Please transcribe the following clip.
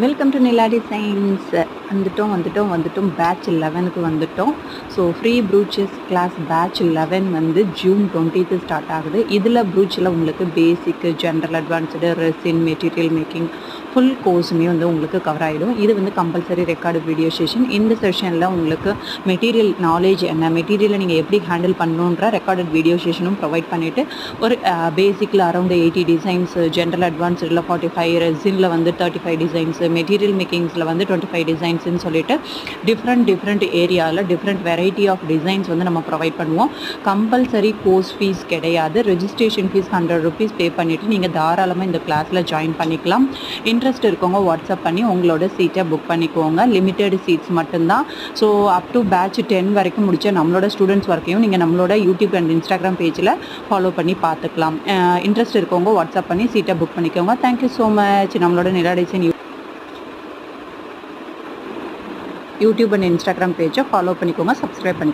Welcome to Nila designs. வந்துட்டோம் batch 11க்கு வந்துட்டோம். So free brooches class batch 11 வந்து ஜூன் 20th ஸ்டார்ட் ஆகுது. இதில் ப்ரூச்சில் உங்களுக்கு basic, general, advanced, resin, material making full கோர்ஸுமே வந்து உங்களுக்கு கவர் ஆகிடும். இது வந்து கம்பல்சரி ரெக்கார்டு வீடியோ செஷன். இந்த செஷனில் உங்களுக்கு மெட்டீரியல் நாலேஜ் என்ன, மெட்டீரியலை நீங்கள் எப்படி ஹேண்டில் பண்ணணுன்ற ரெக்கார்டட் வீடியோ செஷனும் ப்ரொவைட் பண்ணிவிட்டு ஒரு பேசிக்கில் அரௌண்ட் 80 டிசைன்ஸ், ஜென்ரல் அட்வான்ஸ்டில் 45, ரெசினில் வந்து 35 டிசைன்ஸ், மெட்டீரியல் மேக்கிங்ஸில் வந்து 25 டிசைன்ஸ்னு சொல்லிட்டு டிஃப்ரெண்ட் ஏரியாவில் டிஃப்ரெண்ட் வெரைட்டி ஆஃப் டிசைன்ஸ் வந்து நம்ம ப்ரொவைட் பண்ணுவோம். கம்பல்சரி கோர்ஸ் ஃபீஸ் கிடையாது. ரெஜிஸ்ட்ரேஷன் ஃபீஸ் 100 rupees பே பண்ணிவிட்டு நீங்கள் தாராளமாக இந்த கிளாஸில் ஜாயின் பண்ணிக்கலாம். இன்ட்ரெஸ்ட் இருக்கவங்க வாட்ஸ்அப் பண்ணி உங்களோட சீட்டை புக் பண்ணிக்கோங்க. லிமிட்டெட் சீட்ஸ் மட்டும்தான். ஸோ அப் டு பேட்ச் 10 வரைக்கும் முடிச்ச நம்மளோட ஸ்டூடெண்ட்ஸ் வரைக்கும் நீங்கள் நம்மளோட யூடியூப் அண்ட் இன்ஸ்டாகிராம் பேஜில் ஃபாலோ பண்ணி பார்த்துக்கலாம். இன்ட்ரெஸ்ட் இருக்கவங்க வாட்ஸ்அப் பண்ணி சீட்டை புக் பண்ணிக்கோங்க. Thank you so much. நம்மளோட நிலா டிசைன் யூடியூப் அண்ட் இன்ஸ்டாகிராம் பேஜை ஃபாலோ பண்ணிக்கோங்க, சப்ஸ்கிரைப் பண்ணிக்கோங்க.